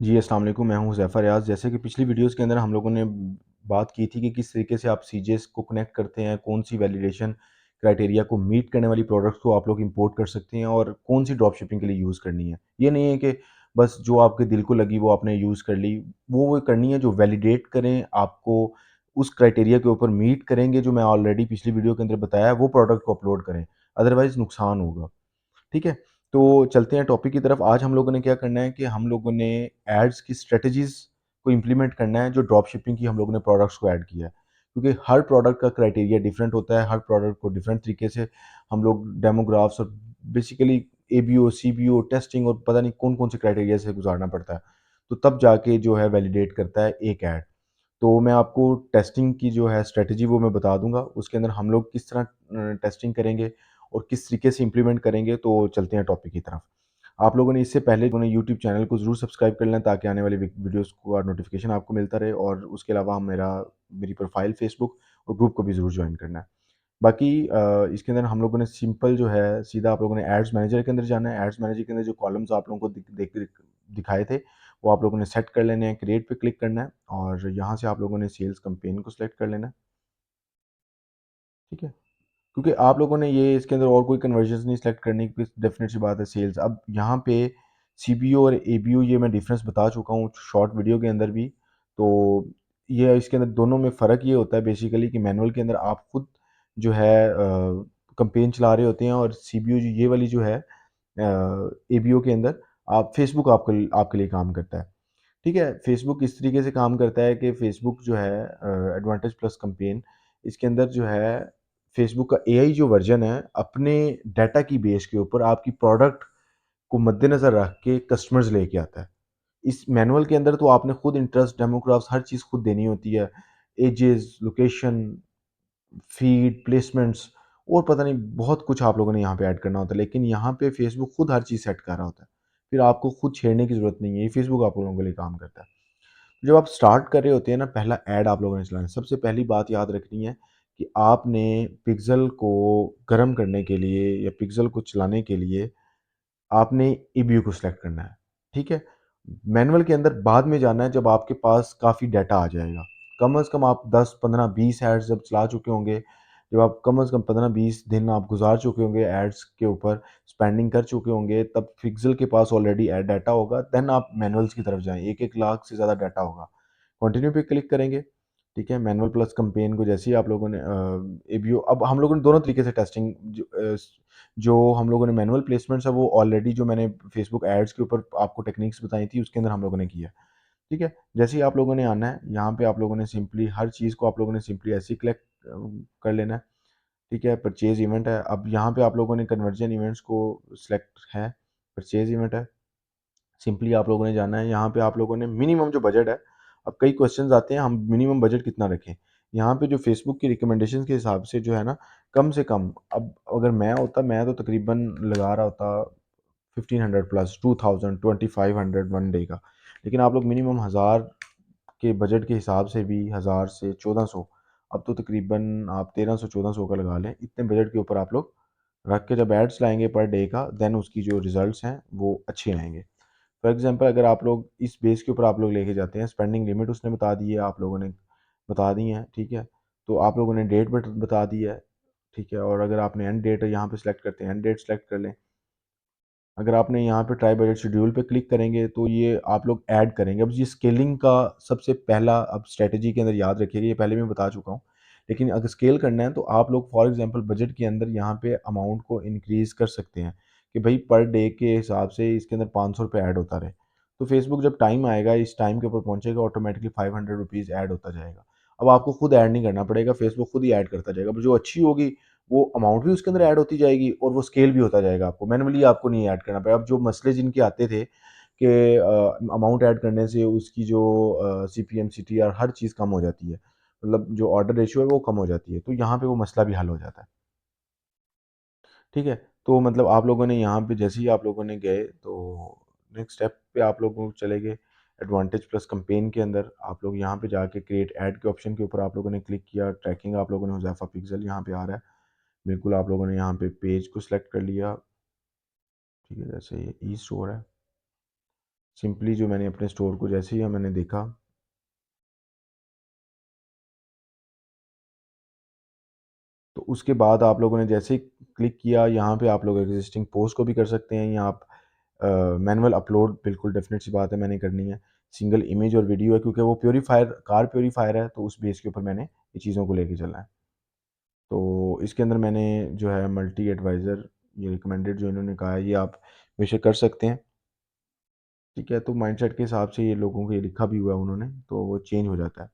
जी, अस्सलाम वालेकुम। मैं हूँ हुज़ैफ़ा रियाज़। जैसे कि पिछली वीडियोज़ के अंदर हम लोगों ने बात की थी कि किस तरीके से आप सीजेस को कनेक्ट करते हैं, कौन-सी वैलिडेशन क्राइटेरिया को मीट करने वाली प्रोडक्ट्स को आप लोग इंपोर्ट कर सकते हैं और कौन-सी ड्रॉप शिपिंग के लिए यूज़ करनी है। ये नहीं है कि बस जो आपके दिल को लगी वो आपने यूज़ कर ली। वो करनी है जो वैलिडेट करें, आपको उस क्राइटेरिया के ऊपर मीट करेंगे जो मैं ऑलरेडी पिछली वीडियो के अंदर बताया है, वो प्रोडक्ट को अपलोड करें, अदरवाइज़ नुकसान होगा। ठीक है? तो चलते हैं टॉपिक की तरफ। आज हम लोगों ने क्या करना है कि हम लोगों ने एड्स की स्ट्रैटेजीज़ को इम्प्लीमेंट करना है जो ड्रॉप शिपिंग की हम लोगों ने प्रोडक्ट्स को ऐड किया है। क्योंकि हर प्रोडक्ट का क्राइटेरिया डिफरेंट होता है, हर प्रोडक्ट को डिफरेंट तरीके से हम लोग डेमोग्राफ्स और बेसिकली एबीओ, सीबीओ, टेस्टिंग और पता नहीं कौन-कौन से क्राइटेरिया से गुज़ारना पड़ता है। तो तब जाके जो है वैलिडेट करता है एक ऐड। तो मैं आपको टेस्टिंग की जो है स्ट्रैटेजी वो मैं बता दूँगा। उसके अंदर हम लोग किस तरह टेस्टिंग करेंगे और किस तरीके से इम्प्लीमेंट करेंगे, तो चलते हैं टॉपिक की तरफ। आप लोगों ने इससे पहले अपने यूट्यूब चैनल को ज़रूर सब्सक्राइब कर लें ताकि आने वाली वीडियोज़ का नोटिफ़िकेशन आपको मिलता रहे और उसके अलावा मेरी प्रोफ़ाइल फ़ेसबुक और ग्रुप को भी ज़रूर जॉइन करना है। बाकी इसके अंदर हम लोगों ने सिंपल जो है सीधा आप लोगों ने एड्स मैनेजर के अंदर जाना है। एड्स मैनेजर के अंदर जो कॉलम्स आप लोगों को दिखाए थे, वो आप लोगों ने सेट कर लेने हैं, क्रिएट पे क्लिक करना है और यहाँ से आप लोगों ने सेल्स कैंपेन को सिलेक्ट कर लेना है, ठीक है? क्योंकि आप लोगों ने ये इसके अंदर और कोई कन्वर्जन्स नहीं सेलेक्ट करनी क्योंकि डेफ़िनेट सी बात है सेल्स। अब यहाँ पे सीबीओ और एबीओ ये मैं डिफ़रेंस बता चुका हूँ शॉर्ट वीडियो के अंदर भी। तो ये इसके अंदर दोनों में फ़र्क ये होता है बेसिकली कि मैनुअल के अंदर आप खुद जो है कैंपेन चला रहे होते हैं और सीबीओ जो ये वाली जो है एबीओ के अंदर आप फेसबुक आपके लिए काम करता है। ठीक है, फेसबुक इस तरीके से काम करता है कि फेसबुक जो है एडवांटेज प्लस कैंपेन इसके अंदर जो है फेसबुक का एआई जो वर्ज़न है, अपने डाटा की बेस के ऊपर आपकी प्रोडक्ट को मद्देनज़र रख के कस्टमर्स लेके आता है। इस मैनुअल के अंदर तो आपने खुद इंटरेस्ट, डेमोग्राफ्स हर चीज़ खुद देनी होती है। एजेस, लोकेशन, फ़ीड, प्लेसमेंट्स और पता नहीं बहुत कुछ आप लोगों ने यहाँ पे ऐड करना होता है। लेकिन यहाँ पे फेसबुक खुद हर चीज़ सेट कर रहा होता है। फिर आपको खुद छेड़ने की ज़रूरत नहीं है, ये फेसबुक आप लोगों के लिए काम करता है। जब आप स्टार्ट कर रहे होते हैं ना, पहला ऐड आप लोगों ने चलाना है। सबसे पहली बात याद रखनी है कि आपने पिक्सेल को गर्म करने के लिए या पिक्सेल को चलाने के लिए आपने ईबीयू को सिलेक्ट करना है, ठीक है? मैनुअल के अंदर बाद में जाना है जब आपके पास काफ़ी डाटा आ जाएगा। कम से कम आप 10, 15, 20 एड्स जब चला चुके होंगे, जब आप कम से कम 15-20 दिन आप गुज़ार चुके होंगे एड्स के ऊपर, स्पेंडिंग कर चुके होंगे, तब पिक्सेल के पास ऑलरेडी ऐड डाटा होगा, देन आप मैनुअल्स की तरफ जाएँ। 1-1 लाख से ज़्यादा डाटा होगा। कंटिन्यू पे क्लिक करेंगे, ठीक है? मैनुअल प्लस कैंपेन को जैसे ही आप लोगों ने एबीओ अब हम लोगों ने दोनों तरीके से टेस्टिंग जो हम लोगों ने मैनुअल प्लेसमेंट्स है वो ऑलरेडी जो मैंने फेसबुक एड्स के ऊपर आपको टेक्निक्स बताई थी उसके अंदर हम लोगों ने किया, ठीक है? जैसे ही आप लोगों ने आना है, यहाँ पे आप लोगों ने सिंपली हर चीज़ को आप लोगों ने सिंपली ऐसे ही कर लेना है, ठीक है? परचेज़ इवेंट है, अब यहाँ पे आप लोगों ने कन्वर्जन इवेंट्स को सिलेक्ट है, परचेज़ इवेंट है। सिंपली आप लोगों ने जाना है, यहाँ पे आप लोगों ने मिनिमम जो बजट है, अब कई क्वेश्चंस आते हैं हम मिनिमम बजट कितना रखें? यहाँ पे जो फेसबुक की रिकमेंडेशंस के हिसाब से जो है ना, कम से कम अब अगर मैं होता मैं तो तकरीबन लगा रहा होता 1500 प्लस 2000 2500 वन डे का। लेकिन आप लोग मिनिमम 1000 के बजट के हिसाब से भी 1000 से 1400 अब तो तकरीबन आप 1300-1400 का लगा लें। इतने बजट के ऊपर आप लोग रख के जब एड्स लाएँगे पर डे का देन उसकी जो रिज़ल्ट्स हैं वो अच्छे आएँगे। फॉर एग्जांपल अगर आप लोग इस बेस के ऊपर आप लोग लेके जाते हैं स्पेंडिंग लिमिट उसने बता दी है आप लोगों ने बता दी है, ठीक है? तो आप लोगों ने डेट बता दी है, ठीक है? और अगर आपने एंड डेट यहाँ पे सिलेक्ट करते हैं एंड डेट सिलेक्ट कर लें। अगर आपने यहाँ पे ट्राई बजट शेड्यूल पे क्लिक करेंगे तो ये आप लोग ऐड करेंगे। अब ये स्केलिंग का सबसे पहला अब स्ट्रैटेजी के अंदर याद रखिएगा, ये पहले मैं बता चुका हूँ। लेकिन अगर स्केल करना है तो आप लोग फॉर एग्जांपल बजट के अंदर यहाँ पे अमाउंट को इंक्रीज़ कर सकते हैं कि भई पर डे के हिसाब से इसके अंदर ₹500 ऐड होता रहे। तो फेसबुक जब टाइम आएगा इस टाइम के ऊपर पहुँचेगा ऑटोमेटिकली ₹500 ऐड होता जाएगा। अब आपको खुद ऐड नहीं करना पड़ेगा, फेसबुक खुद ही ऐड करता जाएगा। अब जो अच्छी होगी वो अमाउंट भी उसके अंदर ऐड होती जाएगी और वो स्केल भी होता जाएगा आपको। मैनुअली आपको नहीं ऐड करना पड़ेगा। अब जो मसले जिनके आते थे कि अमाउंट ऐड करने से उसकी जो सीपीएम, सीटीआर हर चीज़ कम हो जाती है। मतलब जो ऑर्डर रेशियो है वो कम हो जाती है। तो यहाँ पे वो मसला भी हल हो जाता है। ठीक है? तो मतलब आप लोगों ने यहाँ पे जैसे ही आप लोगों ने गए तो नेक्स्ट स्टेप पे आप लोगों चले गए एडवांटेज प्लस कैंपेन के अंदर आप लोग यहाँ पे जाके क्रिएट ऐड के ऑप्शन के ऊपर आप लोगों ने क्लिक किया। ट्रैकिंग आप लोगों ने हुज़ैफा पिक्सेल यहाँ पे आ रहा है। बिल्कुल आप लोगों ने यहाँ पे पेज को सिलेक्ट कर लिया, ठीक है? जैसे ये ई स्टोर है, सिंपली जो मैंने अपने स्टोर को जैसे ही मैंने देखा, तो उसके बाद आप लोगों ने जैसे ही क्लिक किया, यहाँ पे आप लोग एग्जिस्टिंग पोस्ट को भी कर सकते हैं, या आप मैनुअल अपलोड बिल्कुल डेफिनेट सी बात है मैंने करनी है। सिंगल इमेज और वीडियो है, क्योंकि वो प्योरीफायर कार प्योरीफायर है, तो उस बेस के ऊपर मैंने ये चीज़ों को लेके चलना है। तो इसके अंदर मैंने जो है मल्टी एडवाइज़र, ये रिकमेंडेड जो इन्होंने कहा है, ये आप बेशक कर सकते हैं। ठीक है, तो माइंडसेट के हिसाब से ये लोगों को ये लिखा भी हुआ है उन्होंने, तो वो चेंज हो जाता है।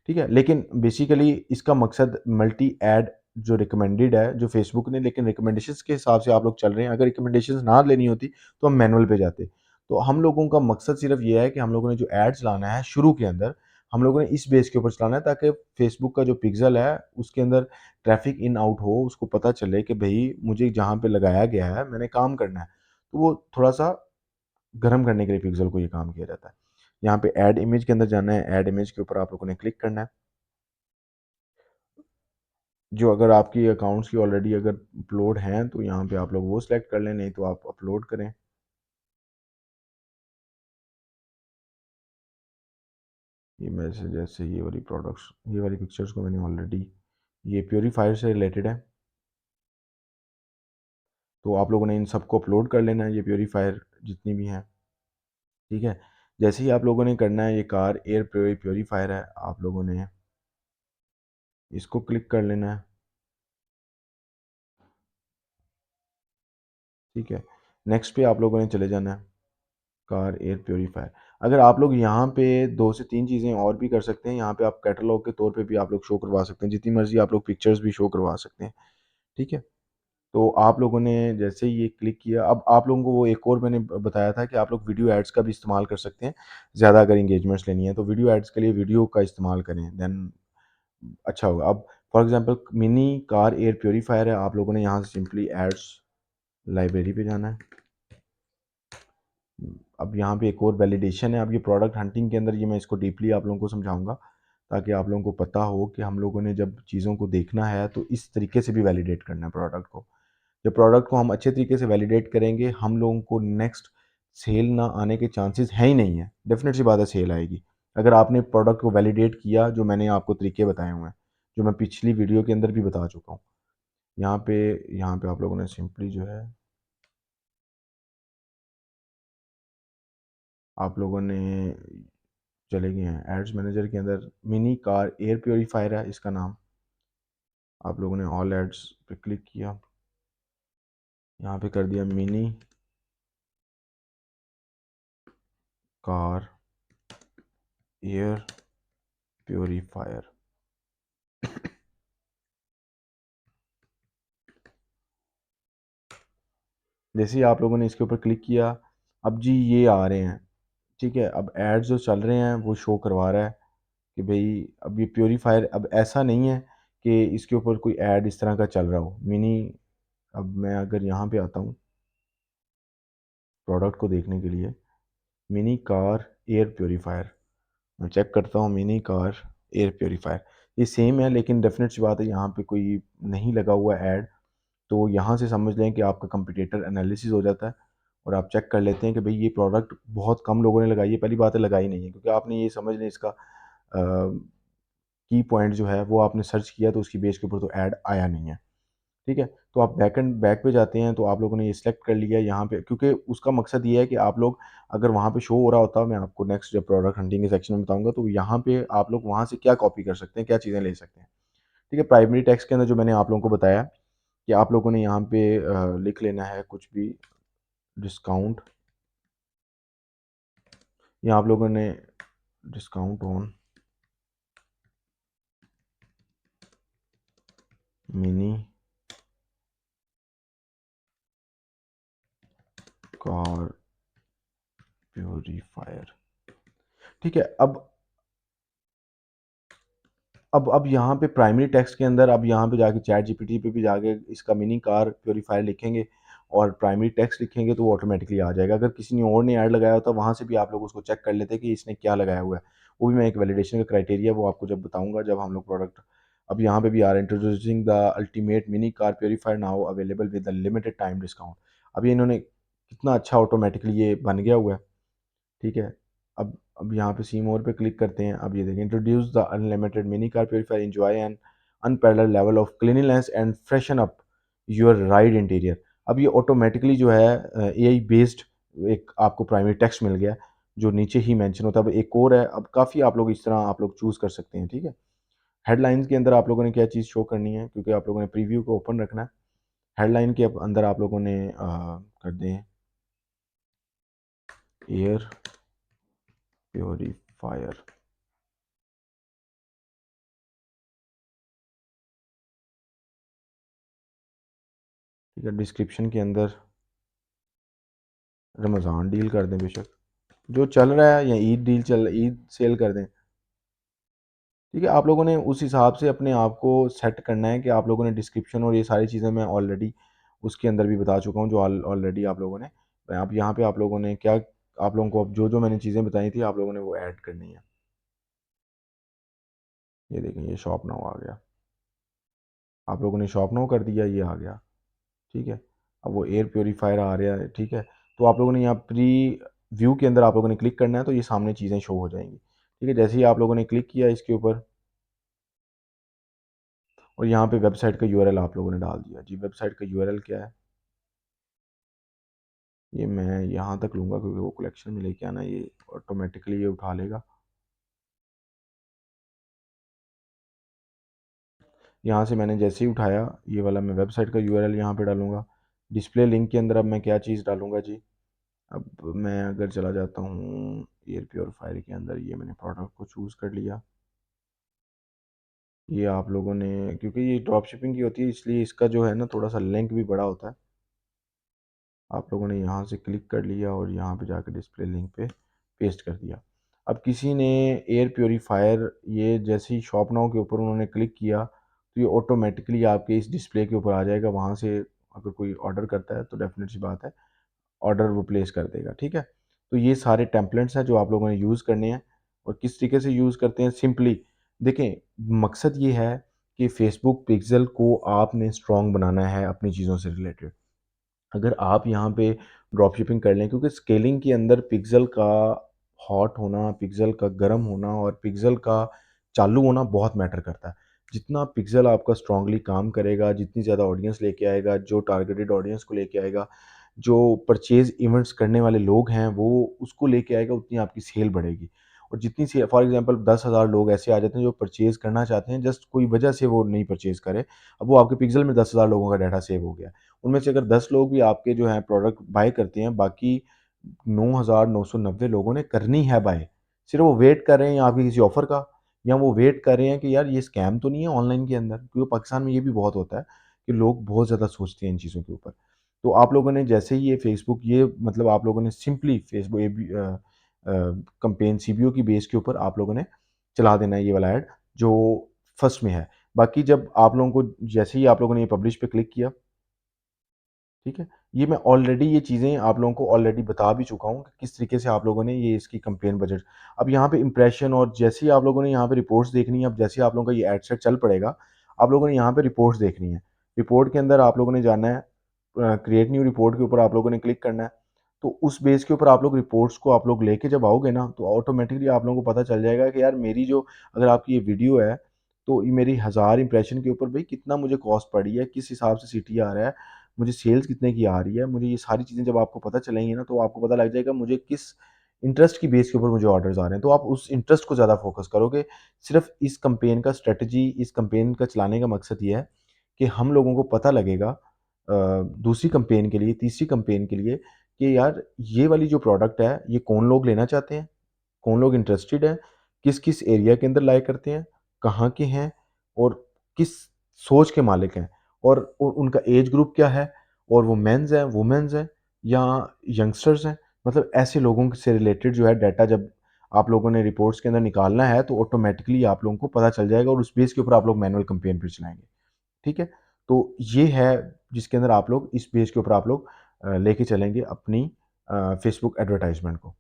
ठीक है, लेकिन बेसिकली इसका मकसद मल्टी ऐड जो रिकमेंडेड है जो फेसबुक ने, लेकिन रिकमेंडेशंस के हिसाब से आप लोग चल रहे हैं। अगर रिकमेंडेशंस ना लेनी होती तो हम मैनुअल पे जाते। तो हम लोगों का मकसद सिर्फ ये है कि हम लोगों ने जो एड्स लाना है शुरू के अंदर, हम लोगों ने इस बेस के ऊपर चलाना है, ताकि फेसबुक का जो पिक्सल है उसके अंदर ट्रैफिक इन आउट हो, उसको पता चले कि भाई मुझे जहाँ पे लगाया गया है मैंने काम करना है। तो वो थोड़ा सा गर्म करने के लिए पिक्सल को ये काम किया जाता है। यहाँ पे ऐड इमेज के अंदर जाना है, ऐड इमेज के ऊपर आप लोगों ने क्लिक करना है। जो अगर आपकी अकाउंट्स की ऑलरेडी अगर अपलोड हैं तो यहाँ पे आप लोग वो सिलेक्ट कर लें, नहीं तो आप अपलोड करें। ये मैं जैसे ये वाली प्रोडक्ट्स, ये वाली पिक्चर्स को मैंने ऑलरेडी, ये प्योरीफायर से रिलेटेड है, तो आप लोगों ने इन सबको अपलोड कर लेना है, ये प्योरीफायर जितनी भी हैं। ठीक है, जैसे ही आप लोगों ने करना है, ये कार एयर प्योरीफायर है, आप लोगों ने इसको क्लिक कर लेना है। ठीक है, नेक्स्ट पे आप लोगों ने चले जाना है, कार एयर प्योरीफायर। अगर आप लोग यहाँ पे दो से तीन चीज़ें और भी कर सकते हैं, यहाँ पे आप कैटलॉग के तौर पे भी आप लोग शो करवा सकते हैं, जितनी मर्जी आप लोग पिक्चर्स भी शो करवा सकते हैं। ठीक है, तो आप लोगों ने जैसे ही ये क्लिक किया, अब आप लोगों को वो एक और मैंने बताया था कि आप लोग वीडियो एड्स का भी इस्तेमाल कर सकते हैं। ज़्यादा अगर इंगेजमेंट्स लेनी है तो वीडियो एड्स के लिए वीडियो का इस्तेमाल करें, देन अच्छा होगा। अब for example mini car air purifier है, आप लोगों ने यहाँ से सिंपली एड्स लाइब्रेरी पे जाना है। अब यहाँ पे एक और वैलिडेशन है। अब ये प्रोडक्ट हंटिंग के अंदर ये मैं इसको डीपली आप लोगों को समझाऊंगा, ताकि आप लोगों को पता हो कि हम लोगों ने जब चीज़ों को देखना है तो इस तरीके से भी वैलिडेट करना है प्रोडक्ट को। जब प्रोडक्ट को हम अच्छे तरीके से वैलिडेट करेंगे, हम लोगों को नेक्स्ट सेल ना आने के चांसेस है ही नहीं है। डेफिनेट सी बात है, सेल आएगी अगर आपने प्रोडक्ट को वैलिडेट किया, जो मैंने आपको तरीके बताए हुए हैं, जो मैं पिछली वीडियो के अंदर भी बता चुका हूँ। यहाँ पे यहाँ पे आप लोगों ने सिंपली जो है, आप लोगों ने चले गए हैं एड्स मैनेजर के अंदर, मिनी कार एयर प्योरीफायर है इसका नाम। आप लोगों ने ऑल एड्स पे क्लिक किया, यहाँ पे कर दिया मिनी कार एयर प्योरीफायर। जैसे ही आप लोगों ने इसके ऊपर क्लिक किया, अब जी ये आ रहे हैं। ठीक है, अब एड्स जो चल रहे हैं वो शो करवा रहा है कि भाई अब ये प्योरीफायर, अब ऐसा नहीं है कि इसके ऊपर कोई ऐड इस तरह का चल रहा हो मिनी। अब मैं अगर यहाँ पे आता हूँ प्रोडक्ट को देखने के लिए, मिनी कार एयर प्योरीफायर, मैं चेक करता हूँ मिनी कार एयर प्योरीफायर, ये सेम है, लेकिन डेफिनेट सी बात है यहाँ पे कोई नहीं लगा हुआ ऐड। तो यहाँ से समझ लें कि आपका कंपटीटर एनालिसिस हो जाता है, और आप चेक कर लेते हैं कि भाई ये प्रोडक्ट बहुत कम लोगों ने लगाई है। पहली बात है लगाई नहीं है, क्योंकि आपने ये समझ लें इसका की पॉइंट जो है वो आपने सर्च किया तो उसकी बेस के ऊपर तो ऐड आया नहीं है। ठीक है, तो आप बैक पे जाते हैं, तो आप लोगों ने ये सिलेक्ट कर लिया यहाँ पे, क्योंकि उसका मकसद ये है कि आप लोग, अगर वहाँ पे शो हो रहा होता, मैं आपको नेक्स्ट जब प्रोडक्ट हंटिंग के सेक्शन में बताऊंगा, तो यहाँ पे आप लोग वहाँ से क्या कॉपी कर सकते हैं, क्या चीज़ें ले सकते हैं। ठीक है, प्राइमरी टेक्स्ट के अंदर जो मैंने आप लोगों को बताया कि आप लोगों ने यहाँ पे लिख लेना है कुछ भी, डिस्काउंट, या आप लोगों ने discount on mini car purifier. ठीक है, अब यहाँ पे प्राइमरी टेक्स्ट के अंदर, अब यहाँ पे जाके चैट जीपीटी पे भी जाके इसका मिनी कार प्योरीफायर लिखेंगे और प्राइमरी टेक्स्ट लिखेंगे, तो वो ऑटोमेटिकली आ जाएगा। अगर किसी ने और ने ऐड लगाया होता, वहाँ से भी आप लोग उसको चेक कर लेते कि इसने क्या लगाया हुआ है। वो भी मैं एक वैलिडेशन का क्राइटेरिया वो आपको जब बताऊंगा, जब हम लोग प्रोडक्ट, अब यहाँ पे भी आ रहा है, introducing the ultimate mini car purifier now available with the limited time discount. अब ये इन्होंने कितना अच्छा ऑटोमेटिकली ये बन गया हुआ है। ठीक है। अब यहाँ पे सी मोर पे क्लिक करते हैं। अब ये देखें, introduce the unlimited mini car purifier, enjoy an unparalleled level of cleanliness and freshen up your ride interior. अब ये ऑटोमेटिकली जो है एआई बेस्ड एक आपको प्राइमरी टेक्स्ट मिल गया जो नीचे ही मेंशन होता है। अब एक और है, अब काफ़ी आप लोग इस तरह आप लोग चूज़ कर सकते हैं, ठीक है। हेडलाइंस के अंदर आप लोगों ने क्या चीज़ शो करनी है, क्योंकि आप लोगों ने प्रीव्यू को ओपन रखना है। हेडलाइन के अंदर आप लोगों ने कर दें एयर प्योरीफायर, ठीक है। डिस्क्रिप्शन के अंदर रमज़ान डील कर दें, बेशक जो चल रहा है, या ईद डील चल, ईद सेल कर दें, ठीक है। आप लोगों ने उस हिसाब से अपने आप को सेट करना है कि आप लोगों ने डिस्क्रिप्शन और ये सारी चीज़ें मैं ऑलरेडी उसके अंदर भी बता चुका हूँ जो ऑलरेडी आप लोगों ने, आप यहाँ पे आप लोगों ने क्या, आप लोगों को अब जो जो मैंने चीज़ें बताई थी आप लोगों ने वो ऐड करनी है। ये देखें, ये शॉप नाउ आ गया, आप लोगों ने शॉप नाउ कर दिया, ये आ गया, ठीक है। अब वो एयर प्योरीफायर आ रहा है, ठीक है। तो आप लोगों ने यहाँ प्री व्यू के अंदर आप लोगों ने क्लिक करना है, तो ये सामने चीज़ें शो हो जाएंगी, ठीक है। जैसे ही आप लोगों ने क्लिक किया इसके ऊपर, और यहाँ पे वेबसाइट का यूआरएल आप लोगों ने डाल दिया जी। वेबसाइट का यूआरएल क्या है, ये मैं यहाँ तक लूँगा क्योंकि वो कलेक्शन में लेके आना, ये ऑटोमेटिकली ये उठा लेगा। यहाँ से मैंने जैसे ही उठाया ये वाला, मैं वेबसाइट का यूआरएल यहाँ पे डालूँगा। डिस्प्ले लिंक के अंदर अब मैं क्या चीज़ डालूँगा जी। अब मैं अगर चला जाता हूँ एयर प्योरीफायर के अंदर, ये मैंने प्रोडक्ट को चूज़ कर लिया। ये आप लोगों ने, क्योंकि ये ड्रॉप शिपिंग की होती है इसलिए इसका जो है ना थोड़ा सा लिंक भी बड़ा होता है। आप लोगों ने यहाँ से क्लिक कर लिया और यहाँ पे जाकर डिस्प्ले लिंक पे पेस्ट कर दिया। अब किसी ने एयर प्योरीफायर, ये जैसे ही शॉप नाउ के ऊपर उन्होंने क्लिक किया तो ये ऑटोमेटिकली आपके इस डिस्प्ले के ऊपर आ जाएगा। वहाँ से अगर कोई ऑर्डर करता है तो डेफिनेट सी बात है ऑर्डर वो प्लेस कर देगा, ठीक है। तो ये सारे टेम्पलेट्स हैं जो आप लोगों ने यूज़ करने हैं। और किस तरीके से यूज़ करते हैं, सिंपली देखें, मकसद ये है कि फेसबुक पिक्सल को आपने स्ट्रॉन्ग बनाना है अपनी चीज़ों से रिलेटेड। अगर आप यहाँ पे ड्रॉप शिपिंग कर लें, क्योंकि स्केलिंग के अंदर पिक्सल का हॉट होना, पिक्सल का गर्म होना और पिक्सल का चालू होना बहुत मैटर करता है। जितना पिक्सल आपका स्ट्रांगली काम करेगा, जितनी ज़्यादा ऑडियंस लेके आएगा, जो टारगेटेड ऑडियंस को लेके आएगा, जो परचेज इवेंट्स करने वाले लोग हैं वो उसको लेके आएगा, उतनी आपकी सेल बढ़ेगी। और जितनी सी फॉर एग्जांपल 10,000 लोग ऐसे आ जाते हैं जो परचेज करना चाहते हैं, जस्ट कोई वजह से वो नहीं परचेज करे। अब वो आपके पिक्सल में 10,000 लोगों का डाटा सेव हो गया। उनमें से अगर 10 लोग भी आपके जो हैं प्रोडक्ट बाय करते हैं, बाकी 9,990 लोगों ने करनी है बाय। सिर्फ वो वेट कर रहे हैं आपके किसी ऑफर का, या वो वेट कर रहे हैं कि यार ये स्कैम तो नहीं है ऑनलाइन के अंदर, क्योंकि पाकिस्तान में ये भी बहुत होता है कि लोग बहुत ज़्यादा सोचते हैं इन चीज़ों के ऊपर। तो आप लोगों ने जैसे ही ये फेसबुक, ये मतलब आप लोगों ने सिंपली फेसबुक कंपेन सीबीओ की बेस के ऊपर आप लोगों ने चला देना है ये वाला ऐड जो फर्स्ट में है। बाकी जब आप लोगों को, जैसे ही आप लोगों ने ये पब्लिश पे क्लिक किया, ठीक है, ये मैं ऑलरेडी ये चीज़ें आप लोगों को ऑलरेडी बता भी चुका हूँ कि किस तरीके से आप लोगों ने ये इसकी कंपेन बजट। अब यहाँ पे इंप्रेशन, और जैसे ही आप लोगों ने यहाँ पे रिपोर्ट्स देखनी है, अब जैसे ही आप लोगों का ये एड सेट चल पड़ेगा, आप लोगों ने यहाँ पे रिपोर्ट्स देखनी है। रिपोर्ट के अंदर आप लोगों ने जाना है, क्रिएट न्यू रिपोर्ट के ऊपर आप लोगों ने क्लिक करना है। तो उस बेस के ऊपर आप लोग रिपोर्ट्स को आप लोग लेके जब आओगे ना, तो ऑटोमेटिकली आप लोगों को पता चल जाएगा कि यार मेरी जो, अगर आपकी ये वीडियो है तो ये मेरी 1000 इंप्रेशन के ऊपर भाई कितना मुझे कॉस्ट पड़ी है, किस हिसाब से सीटी आ रहा है, मुझे सेल्स कितने की आ रही है। मुझे ये सारी चीज़ें जब आपको पता चलेंगी ना, तो आपको पता लग जाएगा मुझे किस इंटरेस्ट की बेस के ऊपर मुझे ऑर्डर्स आ रहे हैं। तो आप उस इंटरेस्ट को ज़्यादा फोकस करोगे। सिर्फ इस कंपेन का स्ट्रेटजी, इस कंपेन का चलाने का मकसद ये है कि हम लोगों को पता लगेगा दूसरी कंपेन के लिए, तीसरी कंपेन के लिए, कि यार ये वाली जो प्रोडक्ट है ये कौन लोग लेना चाहते हैं, कौन लोग इंटरेस्टेड हैं, किस-किस एरिया के अंदर लाइक करते हैं, कहाँ के हैं और किस सोच के मालिक हैं, और उनका एज ग्रुप क्या है, और वो मेंस हैं, वुमेन्स हैं या यंगस्टर्स हैं। मतलब ऐसे लोगों से रिलेटेड जो है डाटा जब आप लोगों ने रिपोर्ट्स के अंदर निकालना है तो ऑटोमेटिकली आप लोगों को पता चल जाएगा और उस बेस के ऊपर आप लोग मैनुअल कैंपेन फिर चलाएँगे। ठीक है? तो ये है जिसके अंदर आप लोग इस बेस के ऊपर आप लोग लेके चलेंगे अपनी फेसबुक एडवर्टाइज़मेंट को।